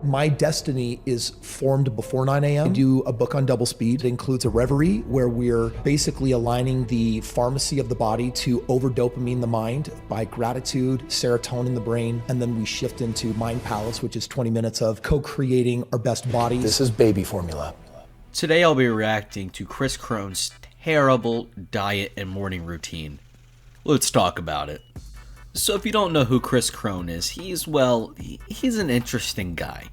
My destiny is formed before 9 a.m. I do a book on double speed. It includes a reverie where we're basically aligning the pharmacy of the body to over-dopamine the mind by gratitude, serotonin the brain, and then we shift into Mind Palace, which is 20 minutes of co-creating our best bodies. This is baby formula. Today I'll be reacting to Khris Kron's terrible diet and morning routine. Let's talk about it. So if you don't know who Khris Kron is, he's an interesting guy.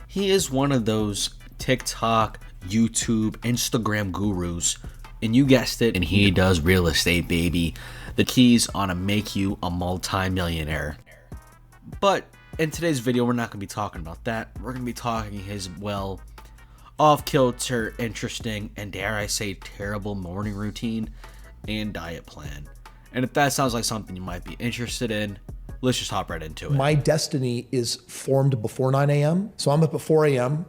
He is one of those TikTok, YouTube, Instagram gurus, and you guessed it, and he does real estate, baby. The keys on to make you a multi-millionaire. But in today's video, we're not going to be talking about that. We're going to be talking his, off-kilter, interesting, and dare I say terrible morning routine and diet plan. And if that sounds like something you might be interested in, let's just hop right into it. My destiny is formed before 9 a.m. So I'm up at 4 a.m.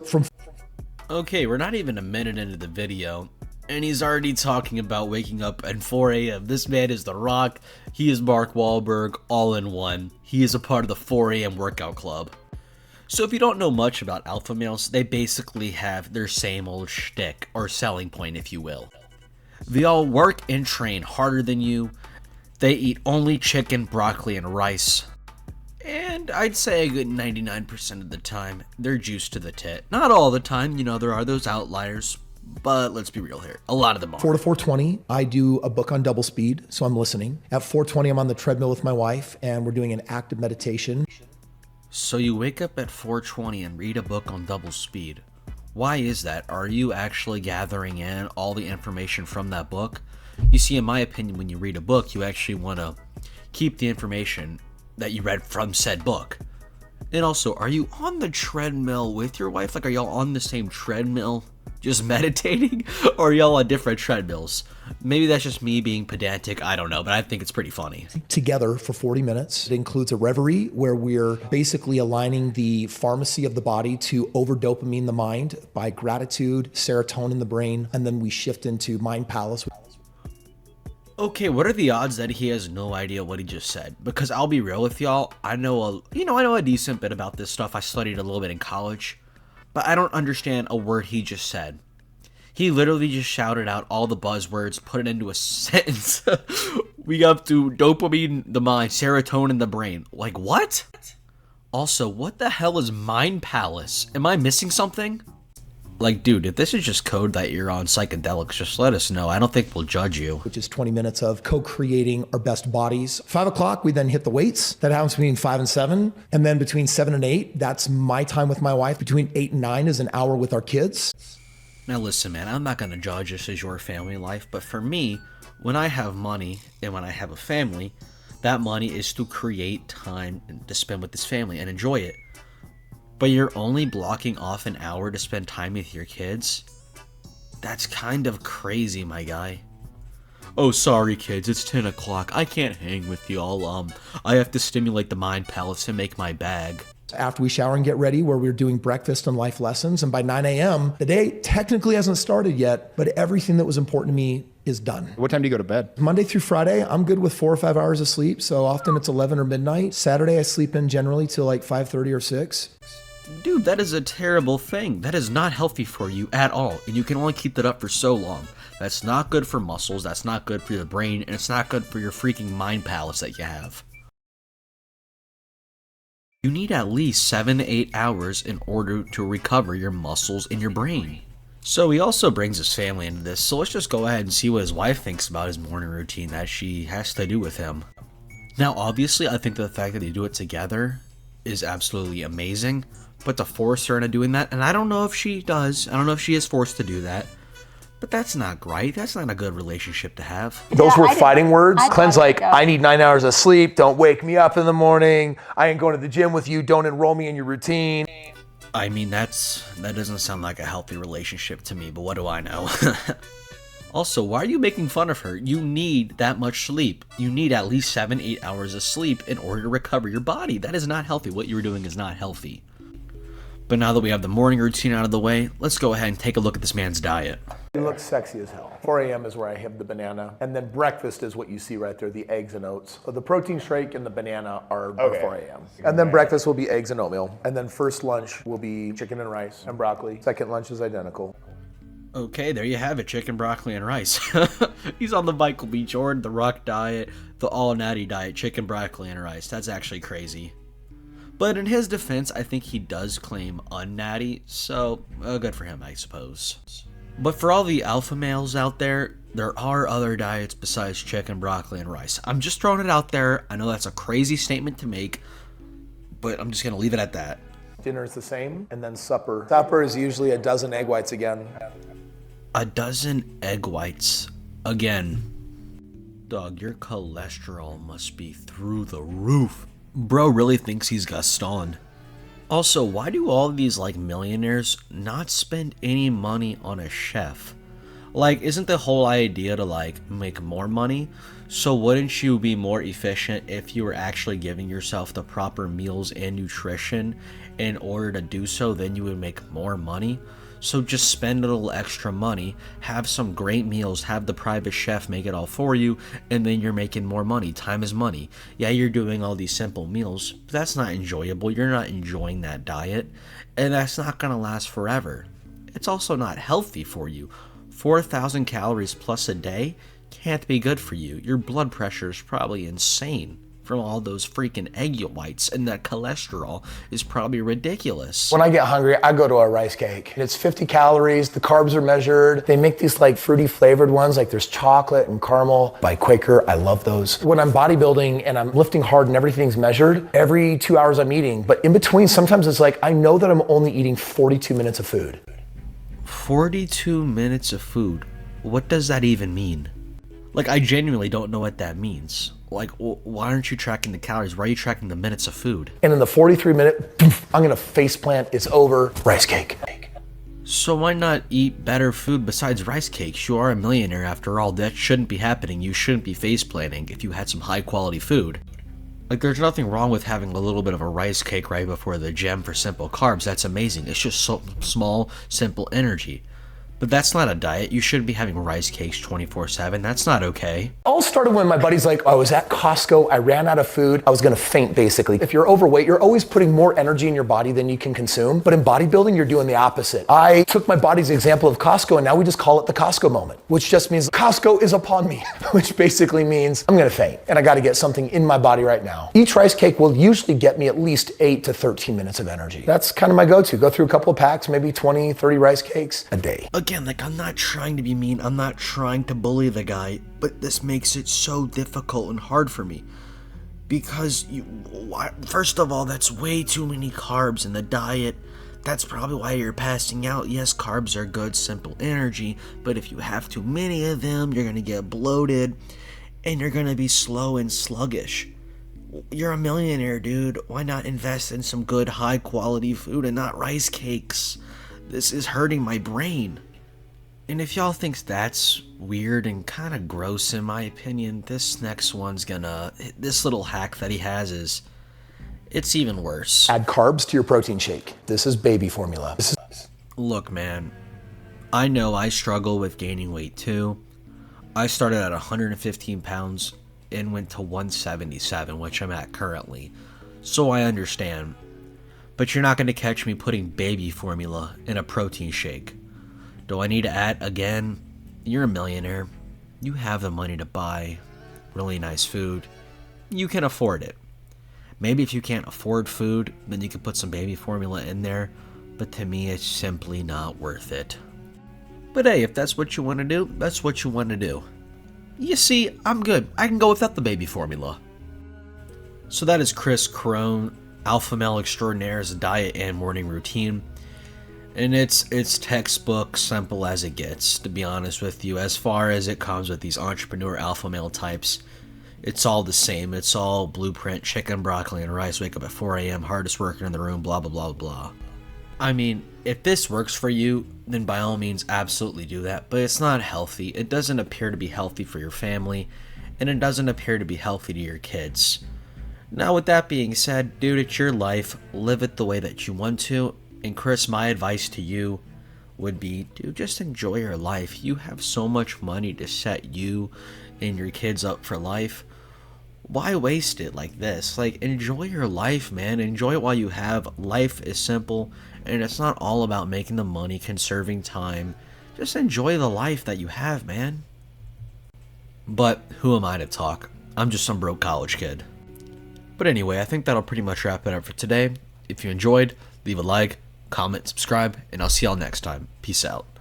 Okay, we're not even a minute into the video, and he's already talking about waking up at 4 a.m. This man is The Rock. He is Mark Wahlberg, all in one. He is a part of the 4 a.m. workout club. So if you don't know much about alpha males, they basically have their same old shtick, or selling point, if you will. They all work and train harder than you. They eat only chicken, broccoli, and rice. And I'd say a good 99% of the time, they're juiced to the tit. Not all the time, you know, there are those outliers, but let's be real here. A lot of them are. 4 to 4:20, I do a book on double speed, so I'm listening. At 4:20, I'm on the treadmill with my wife, and we're doing an active meditation. So you wake up at 4:20 and read a book on double speed. Why is that? Are you actually gathering in all the information from that book? You see, in my opinion, when you read a book, you actually want to keep the information that you read from said book. And also, are you on the treadmill with your wife? Like, are y'all on the same treadmill, just meditating? Or are y'all on different treadmills? Maybe that's just me being pedantic, I don't know, but I think it's pretty funny. Together for 40 minutes. It includes a reverie where we're basically aligning the pharmacy of the body to over-dopamine the mind by gratitude, serotonin the brain, and then we shift into Mind Palace. Okay, what are the odds that he has no idea what he just said? Because I'll be real with y'all, I know a decent bit about this stuff. I studied a little bit in college, but I don't understand a word he just said. He literally just shouted out all the buzzwords, put it into a sentence. We have to dopamine the mind, serotonin the brain. Like, what? Also, what the hell is Mind Palace? Am I missing something? Like, dude, if this is just code that you're on psychedelics, just let us know. I don't think we'll judge you. Which is 20 minutes of co-creating our best bodies. 5 o'clock, we then hit the weights. That happens between 5 and 7. And then between 7 and 8, that's my time with my wife. Between 8 and 9 is an hour with our kids. Now listen, man, I'm not going to judge this as your family life, but for me, when I have money and when I have a family, that money is to create time to spend with this family and enjoy it. But you're only blocking off an hour to spend time with your kids? That's kind of crazy, my guy. Oh, sorry kids, it's 10 o'clock. I can't hang with y'all. I have to stimulate the Mind Palace and make my bag. After we shower and get ready, where we're doing breakfast and life lessons, and by 9 a.m., the day technically hasn't started yet, but everything that was important to me is done. What time do you go to bed? Monday through Friday, I'm good with 4 or 5 hours of sleep, so often it's 11 or midnight. Saturday, I sleep in generally till like 5:30 or 6. Dude, that is a terrible thing. That is not healthy for you at all, and you can only keep that up for so long. That's not good for muscles, that's not good for your brain, and it's not good for your freaking Mind Palace that you have. You need at least 7 to 8 hours in order to recover your muscles and your brain. So he also brings his family into this, so let's just go ahead and see what his wife thinks about his morning routine that she has to do with him. Now, obviously, I think the fact that they do it together is absolutely amazing, but to force her into doing that, and I don't know if she does, I don't know if she is forced to do that, but that's not right. That's not a good relationship to have. Those were fighting words. Clen's like, I need 9 hours of sleep. Don't wake me up in the morning. I ain't going to the gym with you. Don't enroll me in your routine. I mean, that doesn't sound like a healthy relationship to me, but what do I know? Also, why are you making fun of her? You need that much sleep. You need at least 7-8 hours of sleep in order to recover your body. That is not healthy. What you were doing is not healthy. But now that we have the morning routine out of the way, let's go ahead and take a look at this man's diet. It looks sexy as hell. 4 a.m. is where I have the banana, and then breakfast is what you see right there, the eggs and oats. So the protein shake and the banana are 4 a.m. And then breakfast will be eggs and oatmeal. And then first lunch will be chicken and rice and broccoli. Second lunch is identical. Okay, there you have it, chicken, broccoli, and rice. He's on the Michael B. Jordan, the Rock diet, the all natty diet, chicken, broccoli, and rice. That's actually crazy. But in his defense, I think he does claim unnatty, so good for him, I suppose. But for all the alpha males out there, there are other diets besides chicken, broccoli, and rice. I'm just throwing it out there. I know that's a crazy statement to make, but I'm just going to leave it at that. Dinner is the same, and then supper. Supper is usually a dozen egg whites again. A dozen egg whites again. Dog, your cholesterol must be through the roof. Bro really thinks he's Gaston. Also, why do all these millionaires not spend any money on a chef? Isn't the whole idea to make more money? So wouldn't you be more efficient if you were actually giving yourself the proper meals and nutrition in order to do so? Then you would make more money. So just spend a little extra money, have some great meals, have the private chef make it all for you, and then you're making more money. Time is money. Yeah, you're doing all these simple meals, but that's not enjoyable. You're not enjoying that diet, and that's not going to last forever. It's also not healthy for you. 4,000 calories plus a day can't be good for you. Your blood pressure is probably insane from all those freaking egg whites, and that cholesterol is probably ridiculous. When I get hungry, I go to a rice cake. It's 50 calories, the carbs are measured. They make these fruity flavored ones, there's chocolate and caramel by Quaker. I love those. When I'm bodybuilding and I'm lifting hard and everything's measured, every 2 hours I'm eating. But in between, sometimes it's I know that I'm only eating 42 minutes of food. 42 minutes of food? What does that even mean? I genuinely don't know what that means. Why aren't you tracking the calories? Why are you tracking the minutes of food? And in the 43-minute, I'm gonna face plant, it's over, rice cake. So why not eat better food besides rice cakes? You are a millionaire after all. That shouldn't be happening. You shouldn't be face planting if you had some high quality food. There's nothing wrong with having a little bit of a rice cake right before the gym for simple carbs. That's amazing. It's just so small, simple energy. But that's not a diet. You shouldn't be having rice cakes 24/7. That's not okay. All started when my buddy's I was at Costco, I ran out of food, I was gonna faint basically. If you're overweight, you're always putting more energy in your body than you can consume. But in bodybuilding, you're doing the opposite. I took my body's example of Costco, and now we just call it the Costco moment, which just means Costco is upon me, which basically means I'm gonna faint and I gotta get something in my body right now. Each rice cake will usually get me at least 8 to 13 minutes of energy. That's kind of my go-to. Go through a couple of packs, maybe 20, 30 rice cakes a day. Again, I'm not trying to be mean, I'm not trying to bully the guy, but this makes it so difficult and hard for me. Because, first of all, that's way too many carbs in the diet. That's probably why you're passing out. Yes, carbs are good, simple energy, but if you have too many of them, you're going to get bloated, and you're going to be slow and sluggish. You're a millionaire, dude. Why not invest in some good, high-quality food and not rice cakes? This is hurting my brain. And if y'all thinks that's weird and kind of gross in my opinion, this next one's this little hack that he has it's even worse. Add carbs to your protein shake. This is baby formula. Look, man, I know I struggle with gaining weight too. I started at 115 pounds and went to 177, which I'm at currently. So I understand. But you're not going to catch me putting baby formula in a protein shake. Do I need to add again? You're a millionaire. You have the money to buy really nice food. You can afford it. Maybe if you can't afford food, then you can put some baby formula in there. But to me, it's simply not worth it. But hey, if that's what you want to do, that's what you want to do. You see, I'm good. I can go without the baby formula. So that is Khris Kron, Alpha Male Extraordinaire's diet and morning routine. And it's textbook simple as it gets, to be honest with you. As far as it comes with these entrepreneur alpha male types, it's all the same. It's all blueprint, chicken, broccoli, and rice. Wake up at 4 a.m., hardest worker in the room, blah, blah, blah, blah. I mean, if this works for you, then by all means, absolutely do that. But it's not healthy. It doesn't appear to be healthy for your family, and it doesn't appear to be healthy to your kids. Now, with that being said, dude, it's your life. Live it the way that you want to. And Chris, my advice to you would be, dude, just enjoy your life. You have so much money to set you and your kids up for life. Why waste it like this? Like, enjoy your life, man. Enjoy it while you have. Life is simple, and it's not all about making the money, conserving time. Just enjoy the life that you have, man. But who am I to talk? I'm just some broke college kid. But anyway, I think that'll pretty much wrap it up for today. If you enjoyed, leave a like, comment, subscribe, and I'll see y'all next time. Peace out.